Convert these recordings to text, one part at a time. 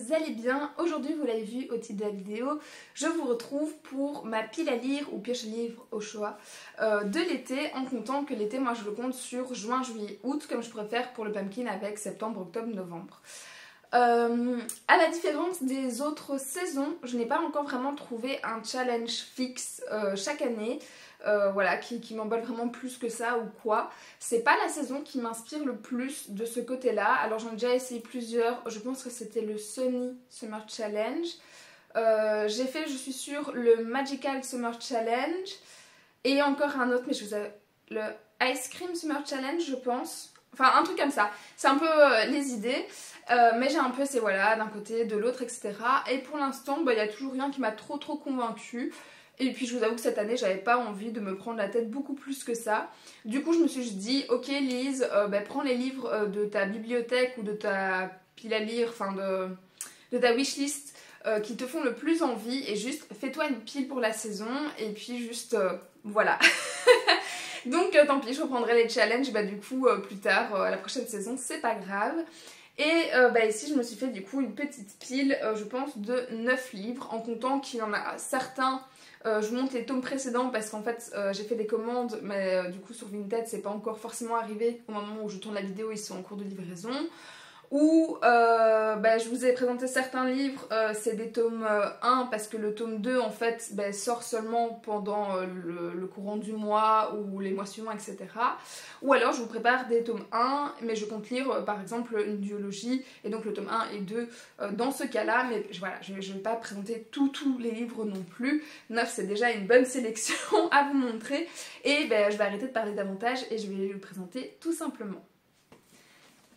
vous allez bien. Aujourd'hui, vous l'avez vu au titre de la vidéo, je vous retrouve pour ma pile à lire ou pioche à livres au choix de l'été, en comptant que l'été, moi je le compte sur juin, juillet, août, comme je préfère pour le pumpkin avec septembre, octobre, novembre. À la différence des autres saisons, je n'ai pas encore vraiment trouvé un challenge fixe chaque année. Voilà, qui m'emballe vraiment plus que ça ou quoi. C'est pas la saison qui m'inspire le plus de ce côté-là. Alors j'en ai déjà essayé plusieurs. Je pense que c'était le Sunny Summer Challenge. J'ai fait, je suis sûre, le Magical Summer Challenge. Et encore un autre, mais je vous ai... le Ice Cream Summer Challenge, je pense. Enfin, un truc comme ça. C'est un peu les idées. Mais j'ai un peu, c'est voilà, d'un côté, de l'autre, etc. Et pour l'instant, il n'y a toujours rien qui m'a trop convaincue. Et puis je vous avoue que cette année, j'avais pas envie de me prendre la tête beaucoup plus que ça. Du coup, je me suis juste dit, ok Lise, prends les livres de ta bibliothèque ou de ta pile à lire, enfin de ta wishlist qui te font le plus envie et juste fais-toi une pile pour la saison et puis juste voilà. Donc tant pis, je reprendrai les challenges du coup plus tard, la prochaine saison, c'est pas grave. Et ici je me suis fait du coup une petite pile, je pense de 9 livres, en comptant qu'il y en a certains, je vous montre les tomes précédents parce qu'en fait j'ai fait des commandes, mais du coup sur Vinted c'est pas encore forcément arrivé au moment où je tourne la vidéo, ils sont en cours de livraison. Où je vous ai présenté certains livres, c'est des tomes 1 parce que le tome 2 en fait sort seulement pendant le courant du mois ou les mois suivants, etc. Ou alors je vous prépare des tomes 1 mais je compte lire par exemple une duologie et donc le tome 1 et 2 dans ce cas là, mais voilà, je ne vais pas présenter tous les livres non plus. 9 c'est déjà une bonne sélection à vous montrer et je vais arrêter de parler davantage et je vais le présenter tout simplement.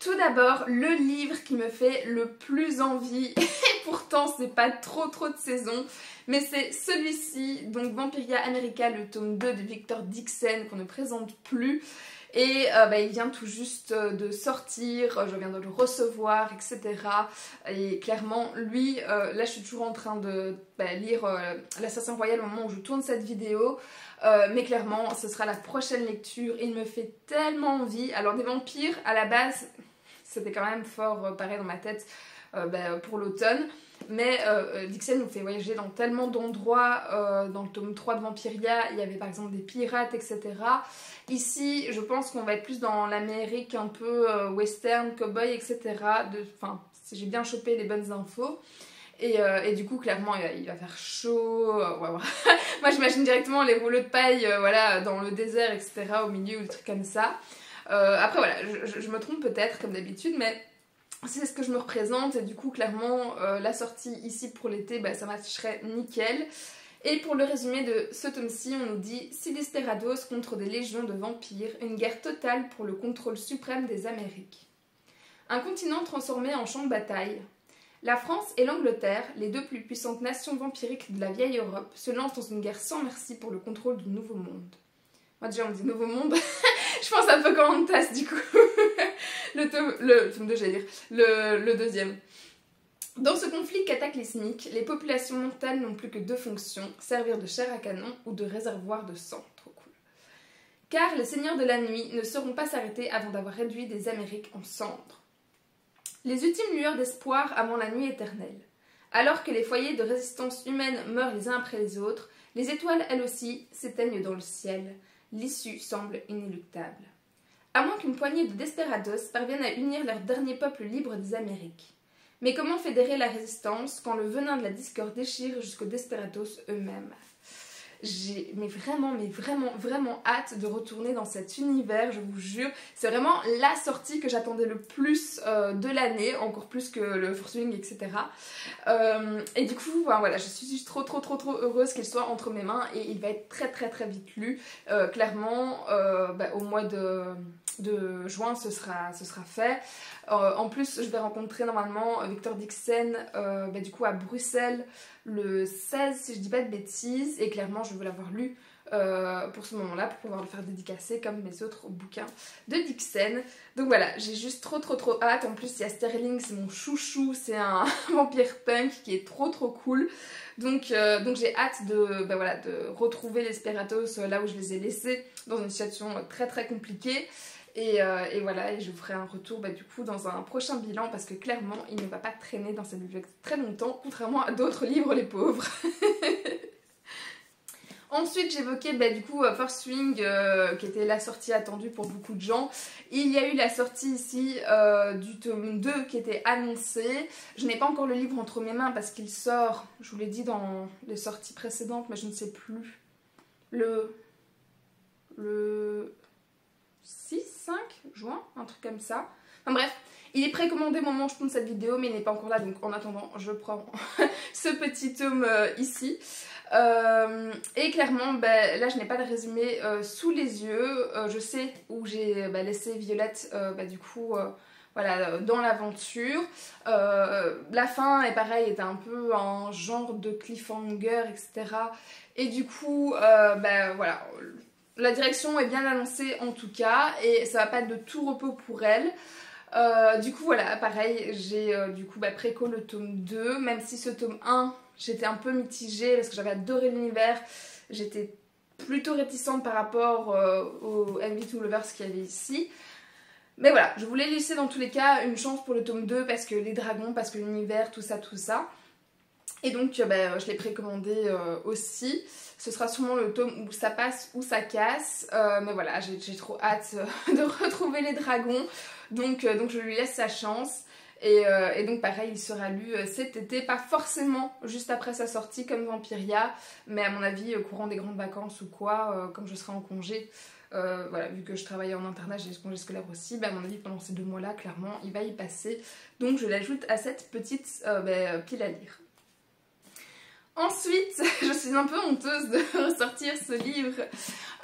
Tout d'abord, le livre qui me fait le plus envie, et pourtant c'est pas trop de saison, mais c'est celui-ci, donc Vampiria America, le tome 2 de Victor Dixon, qu'on ne présente plus. Et il vient tout juste de sortir, je viens de le recevoir, etc. Et clairement, lui, là je suis toujours en train de lire l'Assassin Royal au moment où je tourne cette vidéo. Mais clairement, ce sera la prochaine lecture. Il me fait tellement envie. Alors des vampires, à la base... C'était quand même fort pareil dans ma tête pour l'automne. Mais Dixon nous fait voyager dans tellement d'endroits. Dans le tome 3 de Vampiria, il y avait par exemple des pirates, etc. Ici, je pense qu'on va être plus dans l'Amérique un peu western, cowboy, etc. Enfin, si j'ai bien chopé les bonnes infos. Et du coup, clairement, il va faire chaud. Ouais. Moi, j'imagine directement les rouleaux de paille voilà, dans le désert, etc. au milieu ou des trucs comme ça. Après voilà, je me trompe peut-être comme d'habitude, mais c'est ce que je me représente et du coup clairement la sortie ici pour l'été, ça matcherait nickel. Et pour le résumé de ce tome-ci, on nous dit « Six Desperados contre des légions de vampires, une guerre totale pour le contrôle suprême des Amériques. » Un continent transformé en champ de bataille. La France et l'Angleterre, les deux plus puissantes nations vampiriques de la vieille Europe, se lancent dans une guerre sans merci pour le contrôle du Nouveau Monde. Moi déjà on me dit Nouveau Monde, je pense un peu comme on tasse du coup. le tome 2 j'allais dire, le deuxième. Dans ce conflit cataclysmique, les populations mortelles n'ont plus que deux fonctions, servir de chair à canon ou de réservoir de sang. Trop cool. Car les seigneurs de la nuit ne sauront pas s'arrêter avant d'avoir réduit des Amériques en cendres. Les ultimes lueurs d'espoir avant la nuit éternelle. Alors que les foyers de résistance humaine meurent les uns après les autres, les étoiles elles aussi s'éteignent dans le ciel. L'issue semble inéluctable. À moins qu'une poignée de desperados parvienne à unir leur dernier peuple libre des Amériques. Mais comment fédérer la résistance quand le venin de la discorde déchire jusqu'aux desperados eux-mêmes? J'ai vraiment hâte de retourner dans cet univers, je vous jure. C'est vraiment la sortie que j'attendais le plus de l'année, encore plus que le Force Wing, etc. Et du coup, voilà, je suis juste trop heureuse qu'il soit entre mes mains et il va être très vite lu. Clairement, au mois de juin, ce sera fait. En plus, je vais rencontrer normalement Victor Dixon du coup à Bruxelles le 16 si je dis pas de bêtises, et clairement je veux l'avoir lu pour ce moment là pour pouvoir le faire dédicacer comme mes autres bouquins de Dixon. Donc voilà, j'ai juste trop hâte. En plus il y a Sterling, c'est mon chouchou, c'est un vampire punk qui est trop cool. Donc j'ai hâte de retrouver les Desperados là où je les ai laissés dans une situation très compliquée. Et voilà, et je vous ferai un retour du coup dans un prochain bilan parce que clairement il ne va pas traîner dans cette bibliothèque très longtemps, contrairement à d'autres livres les pauvres. Ensuite j'évoquais du coup First Swing qui était la sortie attendue pour beaucoup de gens. Il y a eu la sortie ici du tome 2 qui était annoncé. Je n'ai pas encore le livre entre mes mains parce qu'il sort, je vous l'ai dit dans les sorties précédentes mais je ne sais plus, le 6, 5 juin, un truc comme ça. Enfin bref, il est précommandé au moment où je tourne cette vidéo mais il n'est pas encore là, donc en attendant je prends ce petit tome ici. Et clairement là je n'ai pas de résumé sous les yeux. Je sais où j'ai laissé Violette du coup voilà, dans l'aventure. La fin est pareil, était un peu un genre de cliffhanger, etc. Et du coup voilà, la direction est bien annoncée en tout cas et ça va pas être de tout repos pour elle. Du coup voilà, pareil, j'ai du coup préco le tome 2, même si ce tome 1 j'étais un peu mitigée parce que j'avais adoré l'univers, j'étais plutôt réticente par rapport au MV2 Lovers qu'il y avait ici. Mais voilà, je voulais laisser dans tous les cas une chance pour le tome 2 parce que les dragons, parce que l'univers, tout ça, tout ça. Et donc je l'ai précommandé aussi. Ce sera sûrement le tome où ça passe ou ça casse. Mais voilà, j'ai trop hâte de retrouver les dragons. Donc je lui laisse sa chance. Et donc pareil, il sera lu cet été, pas forcément juste après sa sortie comme Vampiria, mais à mon avis au courant des grandes vacances ou quoi, comme je serai en congé. Voilà, vu que je travaille en internat, j'ai ce congé scolaire aussi, à mon avis pendant ces 2 mois là, clairement, il va y passer. Donc je l'ajoute à cette petite pile à lire. Ensuite, je suis un peu honteuse de ressortir ce livre.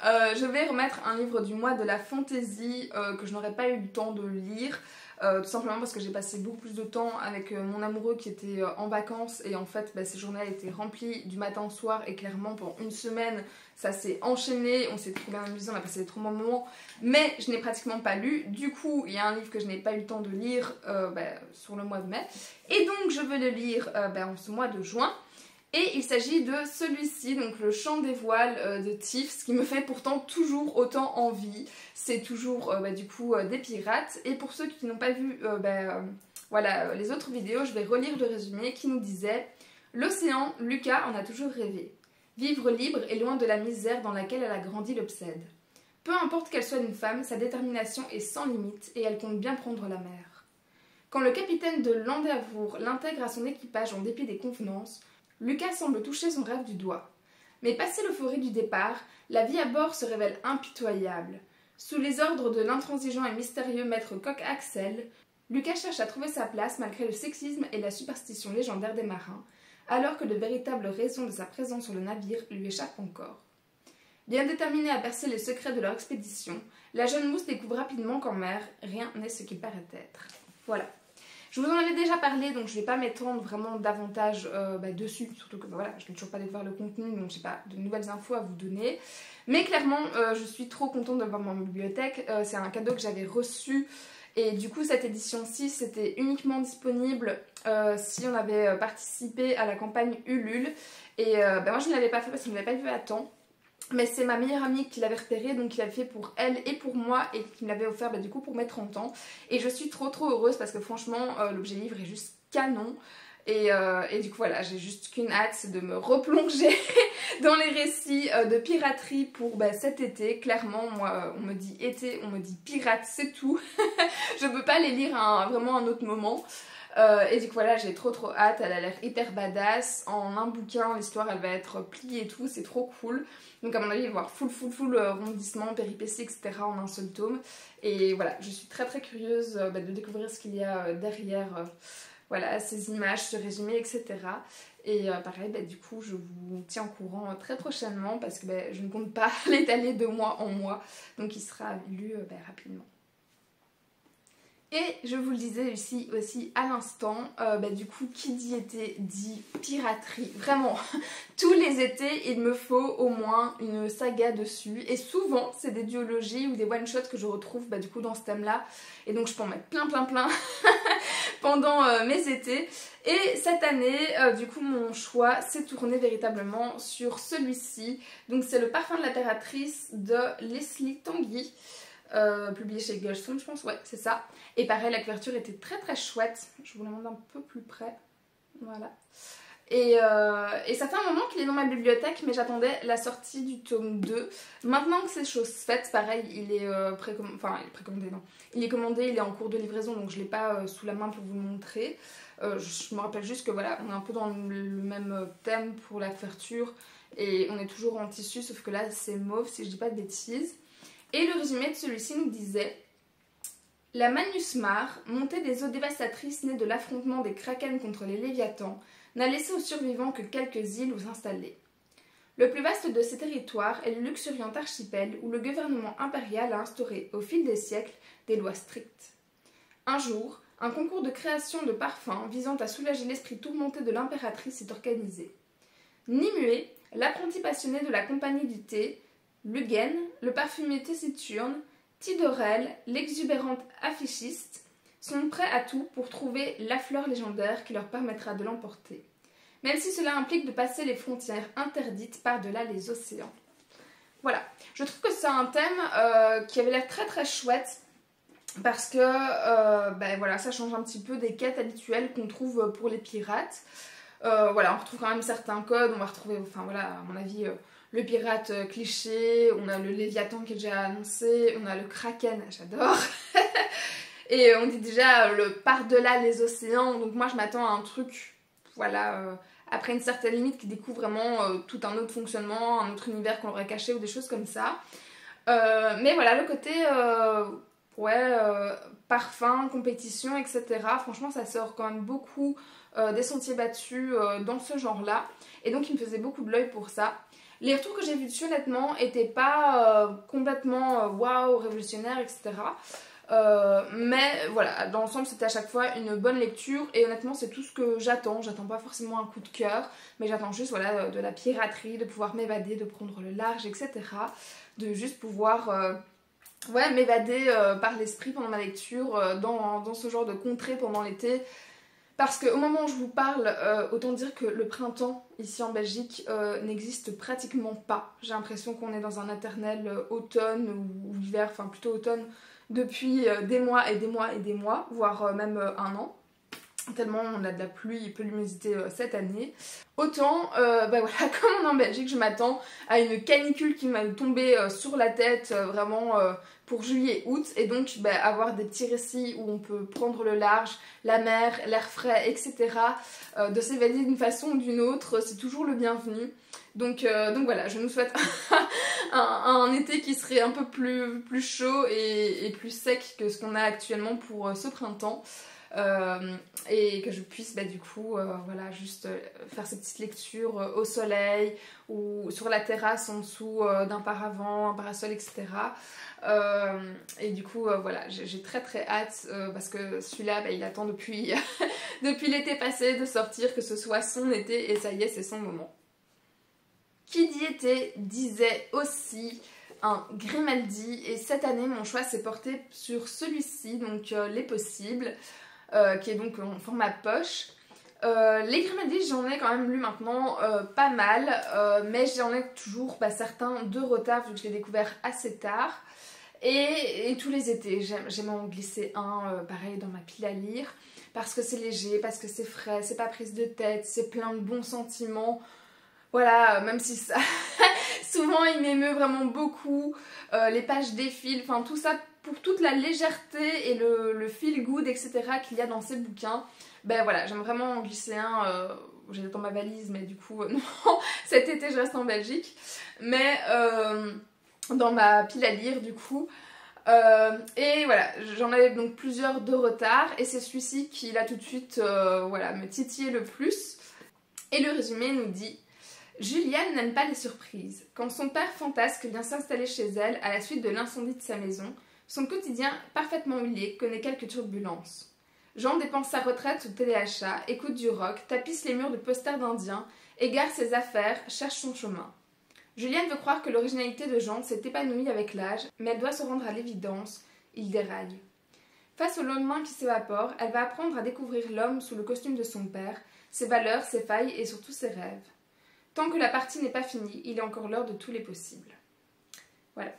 Je vais remettre un livre du mois de la fantaisie que je n'aurais pas eu le temps de lire. Tout simplement parce que j'ai passé beaucoup plus de temps avec mon amoureux qui était en vacances et en fait ces journées étaient remplies du matin au soir et clairement pendant une semaine ça s'est enchaîné, on s'est trop bien amusé, on a passé des trop bons moments mais je n'ai pratiquement pas lu. Du coup il y a un livre que je n'ai pas eu le temps de lire sur le mois de mai et donc je veux le lire en ce mois de juin. Et il s'agit de celui-ci, donc le chant des voiles de Tiff, ce qui me fait pourtant toujours autant envie. C'est toujours du coup des pirates. Et pour ceux qui n'ont pas vu voilà, les autres vidéos, je vais relire le résumé qui nous disait « L'océan, Lucas en a toujours rêvé. Vivre libre et loin de la misère dans laquelle elle a grandi l'obsède. Peu importe qu'elle soit une femme, sa détermination est sans limite et elle compte bien prendre la mer. Quand le capitaine de l'Endeavour l'intègre à son équipage en dépit des convenances, Lucas semble toucher son rêve du doigt. Mais passé l'euphorie du départ, la vie à bord se révèle impitoyable. Sous les ordres de l'intransigeant et mystérieux maître Coq Axel, Lucas cherche à trouver sa place malgré le sexisme et la superstition légendaire des marins, alors que de véritables raisons de sa présence sur le navire lui échappent encore. Bien déterminée à percer les secrets de leur expédition, la jeune mousse découvre rapidement qu'en mer, rien n'est ce qu'il paraît être. Voilà. Je vous en avais déjà parlé, donc je ne vais pas m'étendre vraiment davantage dessus, surtout que voilà, je n'ai toujours pas découvert le contenu, donc je n'ai pas de nouvelles infos à vous donner. Mais clairement, je suis trop contente de le voir dans ma bibliothèque, c'est un cadeau que j'avais reçu, et du coup cette édition-ci, c'était uniquement disponible si on avait participé à la campagne Ulule, et moi je ne l'avais pas fait parce que je ne l'avais pas vu à temps. Mais c'est ma meilleure amie qui l'avait repéré, donc qui l'avait fait pour elle et pour moi et qui me l'avait offert du coup pour mes 30 ans. Et je suis trop heureuse parce que franchement l'objet livre est juste canon. Et du coup voilà, j'ai juste qu'une hâte, c'est de me replonger dans les récits de piraterie pour cet été. Clairement, moi on me dit été, on me dit pirate, c'est tout. Je peux pas les lire à vraiment un autre moment. Et du coup voilà, j'ai trop hâte, elle a l'air hyper badass. En un bouquin, l'histoire elle va être pliée et tout, c'est trop cool. Donc à mon avis, il va y avoir full rebondissement, péripéties, etc. en un seul tome. Et voilà, je suis très curieuse de découvrir ce qu'il y a derrière voilà, ces images, ce résumé, etc. Et pareil, du coup, je vous tiens au courant très prochainement parce que je ne compte pas l'étaler de mois en mois. Donc il sera lu rapidement. Et je vous le disais ici aussi à l'instant, du coup qui dit été dit piraterie. Vraiment, tous les étés il me faut au moins une saga dessus. Et souvent c'est des duologies ou des one-shots que je retrouve du coup dans ce thème là. Et donc je peux en mettre plein pendant mes étés. Et cette année, du coup mon choix s'est tourné véritablement sur celui-ci. Donc c'est le parfum de l'impératrice de Leslie Tanguy. publié chez Girlstone je pense, ouais c'est ça. Et pareil la couverture était très très chouette, je vous la montre un peu plus près, voilà. Et ça fait un moment qu'il est dans ma bibliothèque, mais j'attendais la sortie du tome 2. Maintenant que c'est chose faite, pareil, il est précommandé, non. Il est commandé, il est en cours de livraison, donc je ne l'ai pas sous la main pour vous le montrer. Je me rappelle juste que voilà, on est un peu dans le même thème pour la couverture, et on est toujours en tissu, sauf que là c'est mauve, si je dis pas de bêtises. Et le résumé de celui-ci nous disait: la Manusmar, montée des eaux dévastatrices nées de l'affrontement des Kraken contre les Léviathans, n'a laissé aux survivants que quelques îles où s'installer. Le plus vaste de ces territoires est le luxuriant archipel où le gouvernement impérial a instauré au fil des siècles des lois strictes. Un jour, un concours de création de parfums visant à soulager l'esprit tourmenté de l'impératrice est organisé. Nimue, l'apprenti passionné de la compagnie du thé, Lugen, le parfumier taciturne, Tidorel, l'exubérante affichiste, sont prêts à tout pour trouver la fleur légendaire qui leur permettra de l'emporter, même si cela implique de passer les frontières interdites par-delà les océans. Voilà, je trouve que c'est un thème qui avait l'air très très chouette, parce que voilà, ça change un petit peu des quêtes habituelles qu'on trouve pour les pirates. Voilà, on retrouve quand même certains codes, on va retrouver, enfin voilà, à mon avis, le pirate cliché, on a le Léviathan qui est déjà annoncé, on a le Kraken, j'adore. Et on dit déjà le par-delà les océans, donc moi je m'attends à un truc, voilà, après une certaine limite qui découvre vraiment tout un autre fonctionnement, un autre univers qu'on aurait caché ou des choses comme ça. Mais voilà, le côté parfum, compétition, etc. Franchement ça sort quand même beaucoup des sentiers battus dans ce genre-là. Et donc il me faisait beaucoup de l'œil pour ça. Les retours que j'ai vus dessus honnêtement n'étaient pas complètement waouh, révolutionnaires, etc. Mais voilà, dans l'ensemble c'était à chaque fois une bonne lecture et honnêtement c'est tout ce que j'attends. J'attends pas forcément un coup de cœur, mais j'attends juste voilà, de la piraterie, de pouvoir m'évader, de prendre le large, etc. De juste pouvoir m'évader par l'esprit pendant ma lecture dans ce genre de contrée pendant l'été. Parce qu'au moment où je vous parle, autant dire que le printemps ici en Belgique n'existe pratiquement pas. J'ai l'impression qu'on est dans un éternel automne ou hiver, enfin plutôt automne, depuis des mois et des mois et des mois, voire même un an. Tellement on a de la pluie et peu d'humidité cette année. Autant, voilà, comme on est en Belgique, je m'attends à une canicule qui va me tomber sur la tête vraiment pour juillet-août. Et donc avoir des petits récits où on peut prendre le large, la mer, l'air frais, etc. De s'évader d'une façon ou d'une autre, c'est toujours le bienvenu. Donc voilà, je nous souhaite un été qui serait un peu plus chaud et plus sec que ce qu'on a actuellement pour ce printemps. Et que je puisse du coup voilà, juste faire ces petites lectures au soleil ou sur la terrasse en dessous d'un paravent, un parasol, etc. Et du coup voilà, j'ai très très hâte parce que celui-là il attend depuis, depuis l'été passé de sortir, que ce soit son été, et ça y est, c'est son moment. Qui dit été disait aussi un Grimaldi, et cette année mon choix s'est porté sur celui-ci, donc Les Possibles, qui est donc en format poche. Les Grimaldi, j'en ai quand même lu maintenant pas mal, mais j'en ai toujours certains de retard vu que je l'ai découvert assez tard. Et tous les étés, j'aime en glisser un pareil dans ma pile à lire, parce que c'est léger, parce que c'est frais, c'est pas prise de tête, c'est plein de bons sentiments. Voilà, même si ça souvent il m'émeut vraiment beaucoup, les pages défilent, enfin tout ça pour toute la légèreté et le feel good, etc. qu'il y a dans ces bouquins. Voilà, j'aime vraiment en glisser un, j'ai dans ma valise, mais du coup non, cet été je reste en Belgique, mais dans ma pile à lire du coup. Et voilà, j'en avais donc plusieurs de retard, et c'est celui-ci qui là tout de suite voilà, me titillait le plus. Et le résumé nous dit: Juliane n'aime pas les surprises. Quand son père fantasque vient s'installer chez elle à la suite de l'incendie de sa maison, son quotidien parfaitement huilé connaît quelques turbulences. Jean dépense sa retraite au téléachat, écoute du rock, tapisse les murs de posters d'indiens, égare ses affaires, cherche son chemin. Juliane veut croire que l'originalité de Jean s'est épanouie avec l'âge, mais elle doit se rendre à l'évidence, il déraille. Face au lendemain qui s'évapore, elle va apprendre à découvrir l'homme sous le costume de son père, ses valeurs, ses failles et surtout ses rêves. Tant que la partie n'est pas finie, il est encore l'heure de tous les possibles. Voilà.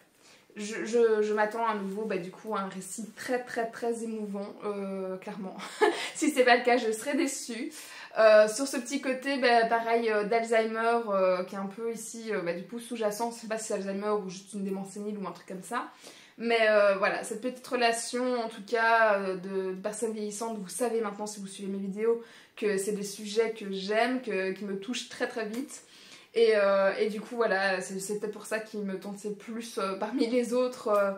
je m'attends à nouveau du coup à un récit très émouvant, clairement. Si c'est pas le cas, je serai déçue. Sur ce petit côté, pareil, d'Alzheimer, qui est un peu ici, du coup sous-jacent, je sais pas si c'est Alzheimer ou juste une démence sénile ou un truc comme ça. Mais voilà, cette petite relation, en tout cas, de personnes vieillissantes, vous savez maintenant, si vous suivez mes vidéos, que c'est des sujets que j'aime, qui me touchent très vite. Et du coup, voilà, c'est peut-être pour ça qu'il me tentait plus parmi les autres.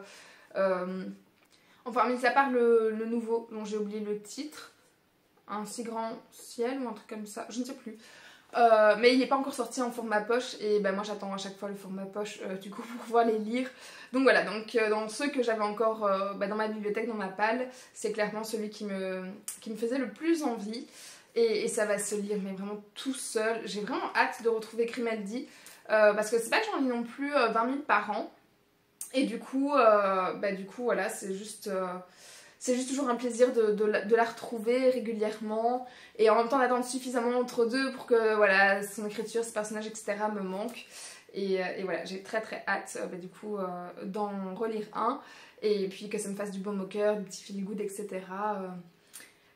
Enfin, mis à part le nouveau, dont j'ai oublié le titre, Un si grand ciel ou un truc comme ça, je ne sais plus. Mais il n'est pas encore sorti en format poche et moi j'attends à chaque fois le format poche du coup pour pouvoir les lire. Donc voilà, dans ceux que j'avais encore dans ma bibliothèque, dans ma palle, c'est clairement celui qui me faisait le plus envie. Et ça va se lire mais vraiment tout seul. J'ai vraiment hâte de retrouver Grimaldi parce que c'est pas que j'en lis non plus 20 000 par an. Et du coup voilà, c'est juste toujours un plaisir de la retrouver régulièrement et en même temps d'attendre suffisamment entre deux pour que voilà, son écriture, ses personnages, etc. me manquent. Et voilà, j'ai très hâte du coup d'en relire un et puis que ça me fasse du baume au cœur, du petit feel good, etc.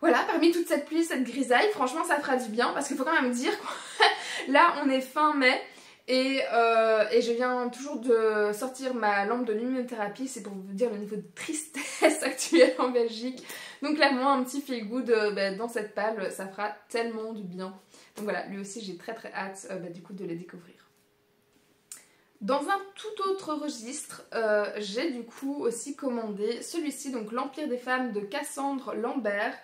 Voilà, parmi toute cette pluie, cette grisaille, franchement ça fera du bien parce qu'il faut quand même dire quoi. Là on est fin mai et je viens toujours de sortir ma lampe de luminothérapie, c'est pour vous dire le niveau de tristesse actuel en Belgique. Donc clairement un petit feel good dans cette palle, ça fera tellement du bien. Donc voilà, lui aussi j'ai très hâte du coup de le découvrir. Dans un tout autre registre, j'ai du coup aussi commandé celui-ci, donc L'Empire des femmes de Cassandre Lambert.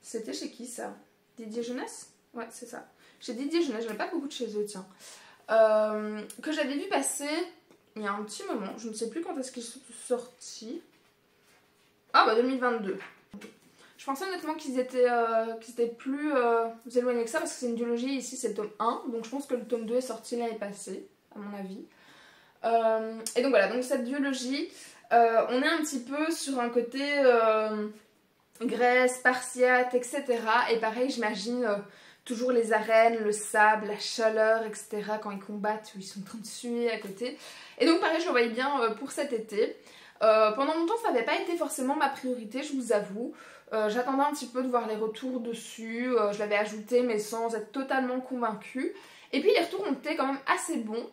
C'était chez qui ça? Didier Jeunesse? Ouais, c'est ça. Chez Didier Jeunesse, j'en ai pas beaucoup de chez eux, tiens. Que j'avais vu passer il y a un petit moment, je ne sais plus quand est-ce qu'ils sont sortis. Ah 2022. Je pensais honnêtement qu'ils étaient plus éloignés que ça parce que c'est une duologie, ici c'est le tome 1, donc je pense que le tome 2 est sorti l'année passée, à mon avis. Et donc voilà, donc cette duologie, on est un petit peu sur un côté Grèce, spartiate, etc. Et pareil, j'imagine toujours les arènes, le sable, la chaleur, etc. quand ils combattent, où ils sont en train de suer à côté. Et donc pareil, je le voyais bien pour cet été. Pendant longtemps, ça n'avait pas été forcément ma priorité, je vous avoue. J'attendais un petit peu de voir les retours dessus. Je l'avais ajouté, mais sans être totalement convaincue. Et puis les retours ont été quand même assez bons.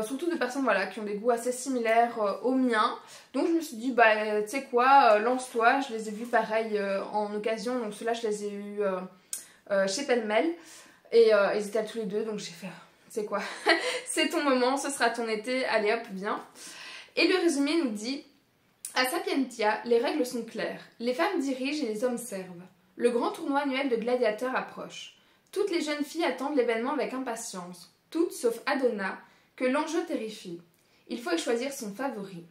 Surtout de personnes voilà, qui ont des goûts assez similaires aux miens. Donc je me suis dit, tu sais quoi, lance-toi. Je les ai vus pareil en occasion. Donc ceux-là, je les ai eus chez Pellemel. Et ils étaient tous les deux. Donc j'ai fait, tu sais quoi, c'est ton moment, ce sera ton été. Allez hop, viens. Et le résumé nous dit: à Sapientia, les règles sont claires. Les femmes dirigent et les hommes servent. Le grand tournoi annuel de gladiateurs approche. Toutes les jeunes filles attendent l'événement avec impatience. Toutes sauf Adonna, que l'enjeu terrifie. Il faut y choisir son favori.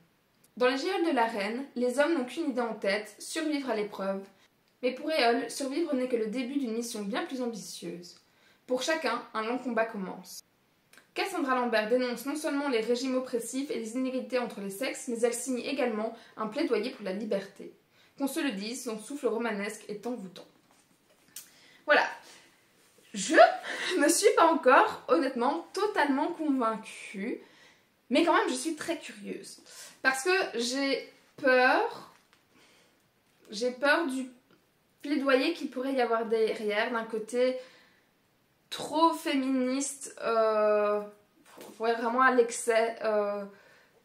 Dans les geôles de l'arène, les hommes n'ont qu'une idée en tête, survivre à l'épreuve. Mais pour Éole, survivre n'est que le début d'une mission bien plus ambitieuse. Pour chacun, un long combat commence. Cassandra Lambert dénonce non seulement les régimes oppressifs et les inégalités entre les sexes, mais elle signe également un plaidoyer pour la liberté. Qu'on se le dise, son souffle romanesque est envoûtant. Voilà. Je me suis pas encore, honnêtement, totalement convaincue, mais quand même je suis très curieuse. Parce que j'ai peur du plaidoyer qu'il pourrait y avoir derrière, d'un côté trop féministe, vraiment à l'excès.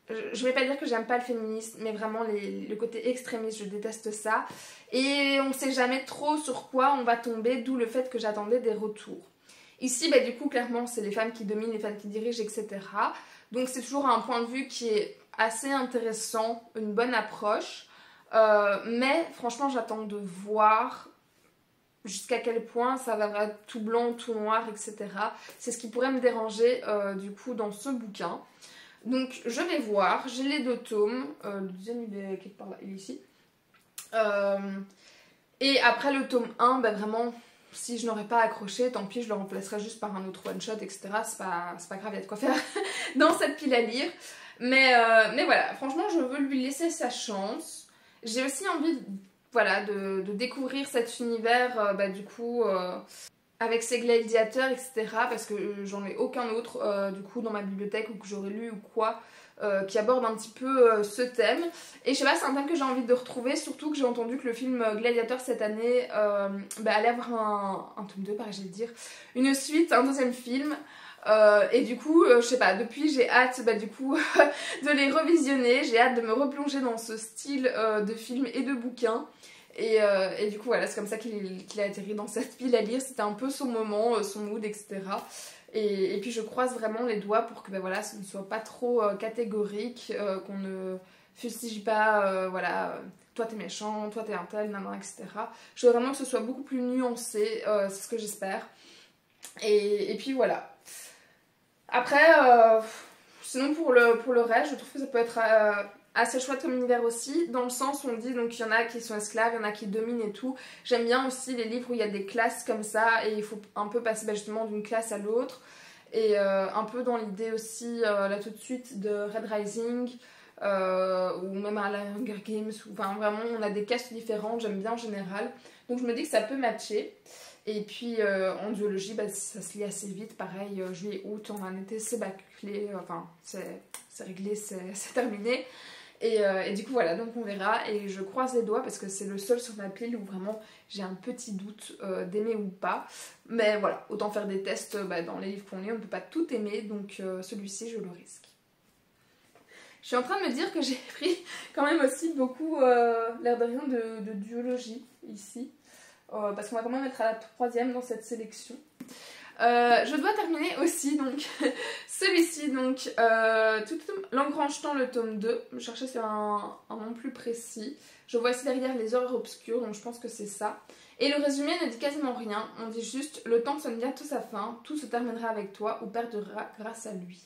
Je vais pas dire que j'aime pas le féminisme, mais vraiment le côté extrémiste, je déteste ça. Et on sait jamais trop sur quoi on va tomber, d'où le fait que j'attendais des retours. Ici, du coup, clairement, c'est les femmes qui dominent, les femmes qui dirigent, etc. Donc c'est toujours un point de vue qui est assez intéressant, une bonne approche. Mais franchement, j'attends de voir jusqu'à quel point ça va être tout blanc, tout noir, etc. C'est ce qui pourrait me déranger, du coup, dans ce bouquin. Donc je vais voir, j'ai les 2 tomes, le deuxième il est quelque part là, il est ici. Et après le tome 1, vraiment, si je n'aurais pas accroché, tant pis, je le remplacerai juste par un autre one shot, etc. C'est pas grave, il y a de quoi faire dans cette pile à lire. Mais voilà, franchement, je veux lui laisser sa chance. J'ai aussi envie de découvrir cet univers, du coup... avec ses gladiateurs, etc. Parce que j'en ai aucun autre du coup dans ma bibliothèque ou que j'aurais lu ou quoi qui aborde un petit peu ce thème. Et je sais pas, c'est un thème que j'ai envie de retrouver, surtout que j'ai entendu que le film Gladiator cette année allait avoir un tome 2, pareil, j'allais dire, une suite, un deuxième film. Et du coup, je sais pas, depuis j'ai hâte du coup de les revisionner, j'ai hâte de me replonger dans ce style de film et de bouquin. Et du coup voilà, c'est comme ça qu'il a atterri dans cette pile à lire, c'était un peu son moment, son mood, etc. Et puis je croise vraiment les doigts pour que voilà, ce ne soit pas trop catégorique, qu'on ne fustige pas, voilà, toi t'es méchant, toi t'es un tel, nanana, etc. Je veux vraiment que ce soit beaucoup plus nuancé, c'est ce que j'espère. Et puis voilà. Après, sinon pour le reste, je trouve que ça peut être assez chouette comme univers aussi, dans le sens où on dit donc qu'il y en a qui sont esclaves, il y en a qui dominent et tout. J'aime bien aussi les livres où il y a des classes comme ça et il faut un peu passer justement d'une classe à l'autre. Et un peu dans l'idée aussi, là tout de suite, de Red Rising, ou même à la Hunger Games, enfin vraiment on a des castes différentes, j'aime bien en général. Donc je me dis que ça peut matcher. Et puis en duologie, ça se lit assez vite, pareil, juillet, août, en été c'est bâclé, enfin c'est réglé, c'est terminé. Et du coup voilà, donc on verra, et je croise les doigts parce que c'est le seul sur ma pile où vraiment j'ai un petit doute d'aimer ou pas. Mais voilà, autant faire des tests dans les livres qu'on lit, on ne peut pas tout aimer, donc celui-ci je le risque. Je suis en train de me dire que j'ai pris quand même aussi beaucoup, l'air de rien, de duologie ici. Parce qu'on va quand même être à la 3e dans cette sélection. Je dois terminer aussi donc celui-ci, donc l'engrangetant le tome 2. Je cherchais sur un nom plus précis. Je vois ici derrière les heures obscures, donc je pense que c'est ça. Et le résumé ne dit quasiment rien, on dit juste le temps sonne bientôt sa fin, tout se terminera avec toi ou perdura grâce à lui.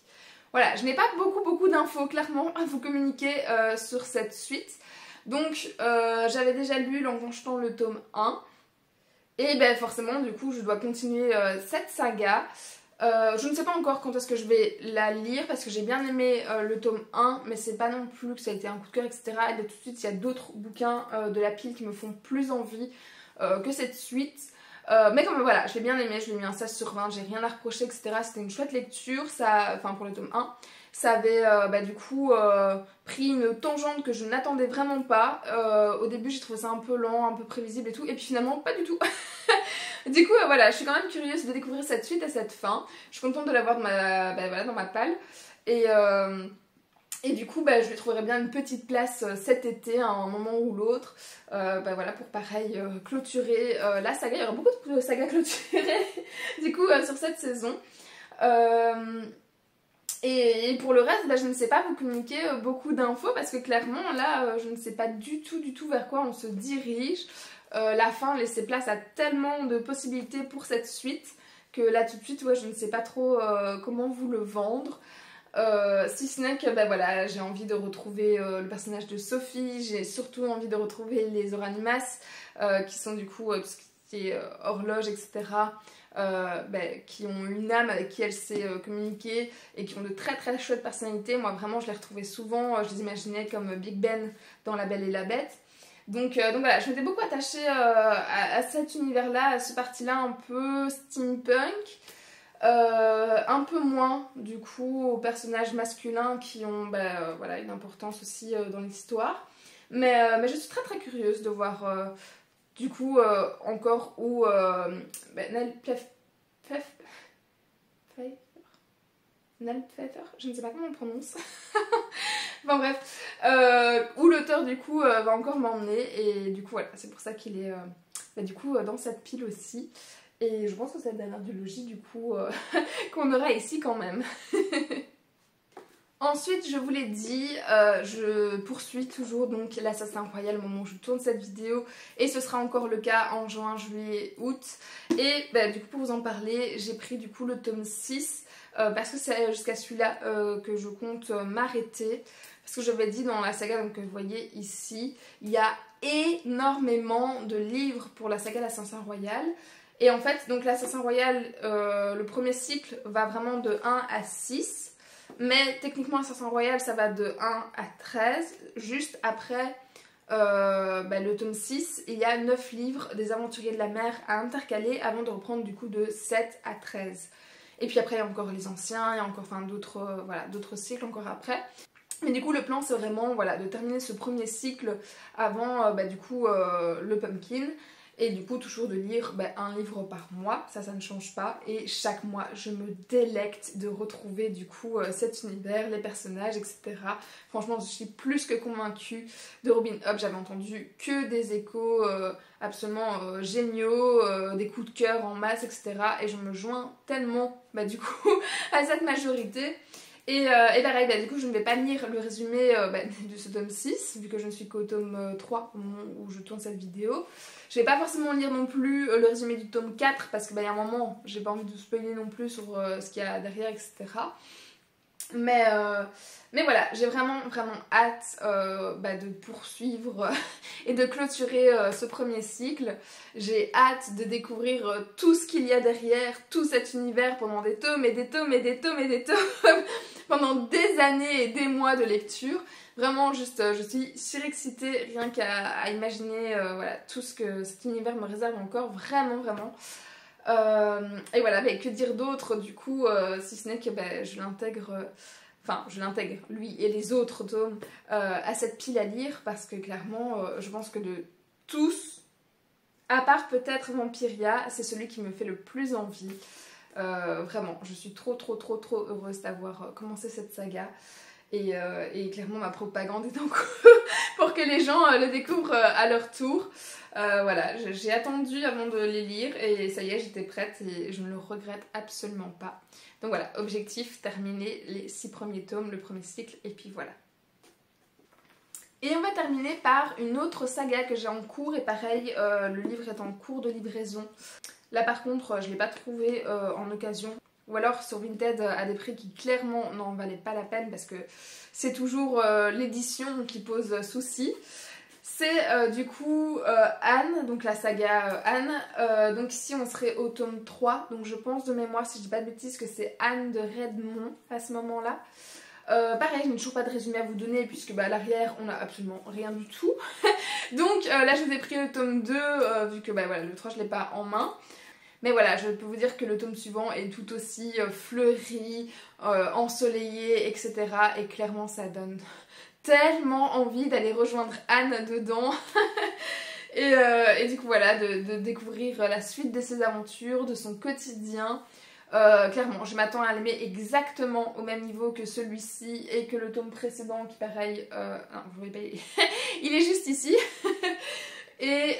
Voilà, je n'ai pas beaucoup d'infos clairement à vous communiquer sur cette suite. Donc j'avais déjà lu l'engrangetant le tome 1. Et forcément du coup je dois continuer cette saga. Je ne sais pas encore quand est-ce que je vais la lire parce que j'ai bien aimé le tome 1, mais c'est pas non plus que ça a été un coup de cœur, etc. Et tout de suite il y a d'autres bouquins de la pile qui me font plus envie que cette suite. Mais comme voilà, je l'ai bien aimé, je lui ai mis un 16 sur 20, j'ai rien à reprocher, etc. C'était une chouette lecture, enfin pour le tome 1. Ça avait du coup pris une tangente que je n'attendais vraiment pas. Au début j'ai trouvé ça un peu lent, un peu prévisible et tout, et puis finalement pas du tout. Du coup voilà, je suis quand même curieuse de découvrir cette suite et cette fin. Je suis contente de l'avoir dans ma palle. Et du coup je lui trouverai bien une petite place cet été à un moment ou l'autre. Voilà, pour pareil clôturer la saga. Il y aura beaucoup de sagas clôturées du coup sur cette saison. Et pour le reste, je ne sais pas vous communiquer beaucoup d'infos parce que clairement là je ne sais pas du tout vers quoi on se dirige. La fin laissait place à tellement de possibilités pour cette suite que là tout de suite je ne sais pas trop comment vous le vendre. Si ce n'est que voilà, j'ai envie de retrouver le personnage de Sophie, j'ai surtout envie de retrouver les Oranimas qui sont du coup tout ce qui est horloge, etc. Qui ont une âme avec qui elle s'est communiquée et qui ont de très chouettes personnalités. Moi vraiment je les retrouvais souvent, je les imaginais comme Big Ben dans La Belle et la Bête. Donc voilà, je m'étais beaucoup attachée à cet univers là, à ce parti là un peu steampunk. Un peu moins du coup aux personnages masculins qui ont voilà, une importance aussi dans l'histoire. Mais je suis très curieuse de voir du coup encore où Nell Pfeiffer, je ne sais pas comment on prononce. Bon bref, où l'auteur du coup va encore m'emmener, et du coup voilà, c'est pour ça qu'il est du coup dans cette pile aussi. Et je pense que c'est la dernière duologie du coup qu'on aura ici quand même. Ensuite, je vous l'ai dit, je poursuis toujours donc l'Assassin Royal au moment où je tourne cette vidéo, et ce sera encore le cas en juin, juillet, août. Et du coup pour vous en parler, j'ai pris du coup le tome 6 parce que c'est jusqu'à celui-là que je compte m'arrêter. Parce que je l'avais dit dans la saga donc, que vous voyez ici, il y a énormément de livres pour la saga l'Assassin Royal. Et en fait, donc l'Assassin Royal, le premier cycle va vraiment de 1 à 6. Mais techniquement, l'Assassin Royal, ça va de 1 à 13. Juste après le tome 6, il y a 9 livres des Aventuriers de la Mer à intercaler avant de reprendre du coup de 7 à 13. Et puis après, il y a encore les anciens, il y a encore d'autres cycles encore après. Mais du coup le plan c'est vraiment voilà, de terminer ce premier cycle avant du coup le pumpkin. Et du coup toujours de lire un livre par mois, ça ne change pas. Et chaque mois je me délecte de retrouver du coup cet univers, les personnages, etc. Franchement je suis plus que convaincue de Robin Hood. J'avais entendu que des échos absolument géniaux, des coups de cœur en masse, etc. Et je me joins tellement du coup à cette majorité. Et pareil, du coup je ne vais pas lire le résumé de ce tome 6 vu que je ne suis qu'au tome 3 au moment où je tourne cette vidéo. Je vais pas forcément lire non plus le résumé du tome 4 parce qu'il y a un moment j'ai pas envie de spoiler non plus sur ce qu'il y a derrière, etc. Mais voilà, j'ai vraiment hâte de poursuivre et de clôturer ce premier cycle. J'ai hâte de découvrir tout ce qu'il y a derrière, tout cet univers pendant des tomes et des tomes et des tomes et des tomes, pendant des années et des mois de lecture. Vraiment juste, je suis surexcitée rien qu'à imaginer voilà, tout ce que cet univers me réserve encore, vraiment. Et voilà, que dire d'autre du coup, si ce n'est que je l'intègre, je l'intègre, lui et les autres tomes, à cette pile à lire parce que clairement, je pense que de tous, à part peut-être Vampiria, c'est celui qui me fait le plus envie. Vraiment, je suis trop heureuse d'avoir commencé cette saga. Et clairement ma propagande est en cours pour que les gens le découvrent à leur tour. Voilà, j'ai attendu avant de les lire et ça y est, j'étais prête et je ne le regrette absolument pas. Donc voilà, objectif, terminer les 6 premiers tomes, le premier cycle, et puis voilà. Et on va terminer par une autre saga que j'ai en cours, et pareil, le livre est en cours de livraison. Là par contre, je ne l'ai pas trouvé en occasion. Ou alors sur Vinted à des prix qui clairement n'en valaient pas la peine parce que c'est toujours l'édition qui pose souci. C'est du coup Anne, donc la saga Anne. Donc ici on serait au tome 3, donc je pense de mémoire, si je dis pas de bêtises, que c'est Anne de Redmond à ce moment-là. Pareil, je n'ai toujours pas de résumé à vous donner puisque à l'arrière on n'a absolument rien du tout. Donc là je vous ai pris le tome 2 vu que voilà, le 3 je ne l'ai pas en main. Mais voilà, je peux vous dire que le tome suivant est tout aussi fleuri, ensoleillé, etc. Et clairement ça donne tellement envie d'aller rejoindre Anne dedans. et du coup voilà, de découvrir la suite de ses aventures, de son quotidien. Clairement, je m'attends à l'aimer exactement au même niveau que celui-ci et que le tome précédent qui pareil... non, vous voyez pas, il est juste ici. Et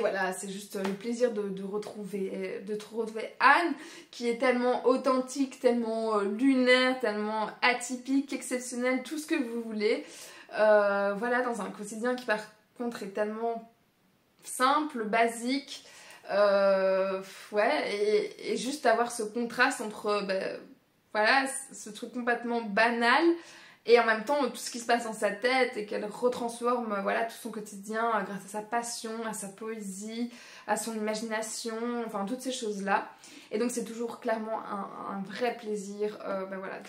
voilà, c'est juste le plaisir de retrouver Anne, qui est tellement authentique, tellement lunaire, tellement atypique, exceptionnelle, tout ce que vous voulez. Voilà, dans un quotidien qui par contre est tellement simple, basique. Ouais, et juste avoir ce contraste entre voilà, ce truc complètement banal et en même temps tout ce qui se passe dans sa tête et qu'elle retransforme voilà, tout son quotidien grâce à sa passion, à sa poésie, à son imagination, enfin toutes ces choses là. Et donc c'est toujours clairement un vrai plaisir voilà,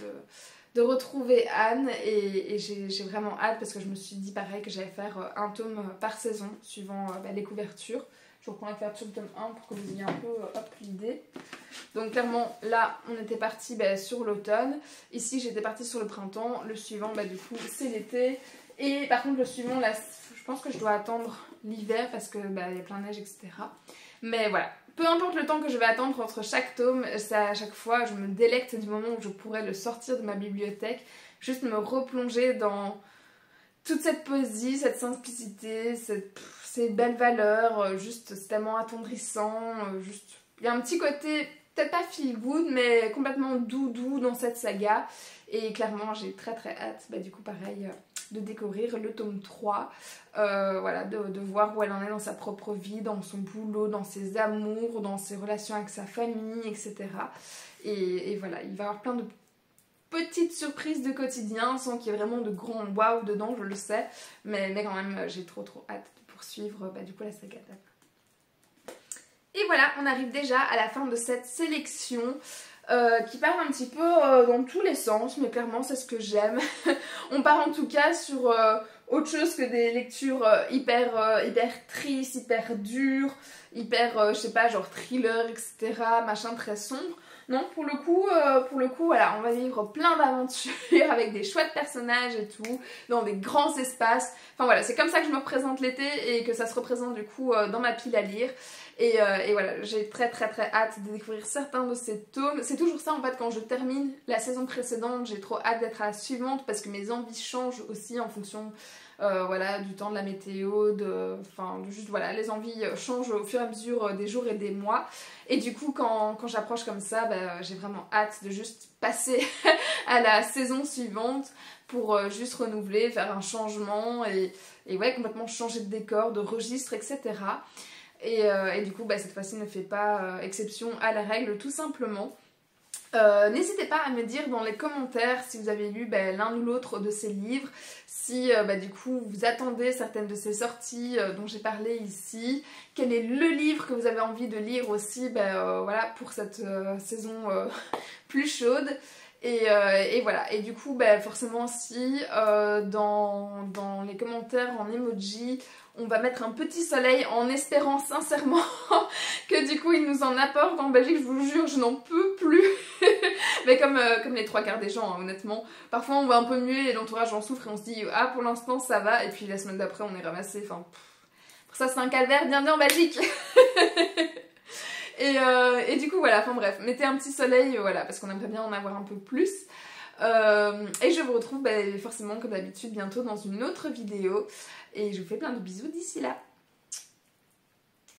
de retrouver Anne et j'ai vraiment hâte parce que je me suis dit pareil que j'allais faire un tome par saison suivant les couvertures. Je reprends la couverture du tome 1 pour que vous ayez un peu l'idée. Donc clairement là on était parti sur l'automne, ici j'étais partie sur le printemps, le suivant du coup c'est l'été. Et par contre le suivant là je pense que je dois attendre l'hiver parce que il y a plein de neige, etc. Mais voilà, peu importe le temps que je vais attendre entre chaque tome, ça, à chaque fois je me délecte du moment où je pourrais le sortir de ma bibliothèque, juste me replonger dans toute cette poésie, cette simplicité, ces belles valeurs, juste c'est tellement attendrissant, juste il y a un petit côté peut-être pas feel good mais complètement doudou dans cette saga et clairement j'ai très hâte du coup pareil de découvrir le tome 3, voilà, de voir où elle en est dans sa propre vie, dans son boulot, dans ses amours, dans ses relations avec sa famille, etc. Et voilà, il va y avoir plein de petites surprises de quotidien sans qu'il y ait vraiment de grands waouh dedans, je le sais, mais quand même j'ai trop hâte de poursuivre du coup la saga. Et voilà, on arrive déjà à la fin de cette sélection qui part un petit peu dans tous les sens, mais clairement c'est ce que j'aime. On part en tout cas sur autre chose que des lectures hyper tristes, hyper dures, hyper, je sais pas, genre thriller, etc., machin très sombre. Non, pour le coup, voilà, on va vivre plein d'aventures avec des chouettes personnages et tout, dans des grands espaces. Enfin voilà, c'est comme ça que je me représente l'été et que ça se représente du coup dans ma pile à lire. Et voilà, j'ai très hâte de découvrir certains de ces tomes. C'est toujours ça en fait, quand je termine la saison précédente, j'ai trop hâte d'être à la suivante parce que mes envies changent aussi en fonction voilà, du temps, de la météo, enfin juste voilà, les envies changent au fur et à mesure des jours et des mois. Et du coup, quand j'approche comme ça, bah, j'ai vraiment hâte de juste passer à la saison suivante pour juste renouveler, faire un changement et ouais, complètement changer de décor, de registre, etc. Et du coup, bah, cette fois-ci ne fait pas exception à la règle, tout simplement. N'hésitez pas à me dire dans les commentaires si vous avez lu l'un ou l'autre de ces livres, si du coup vous attendez certaines de ces sorties dont j'ai parlé ici, quel est le livre que vous avez envie de lire aussi voilà, pour cette saison plus chaude. Et voilà, et du coup forcément si dans les commentaires en emoji on va mettre un petit soleil en espérant sincèrement que du coup il nous en apporte en Belgique, je vous jure je n'en peux plus. Mais comme les trois quarts des gens hein, honnêtement, parfois on va un peu mieux et l'entourage en souffre et on se dit ah pour l'instant ça va et puis la semaine d'après on est ramassé, enfin pour ça c'est un calvaire, bienvenue en Belgique. Et du coup voilà, enfin bref, mettez un petit soleil voilà parce qu'on aimerait bien en avoir un peu plus. Et je vous retrouve forcément comme d'habitude bientôt dans une autre vidéo et je vous fais plein de bisous d'ici là.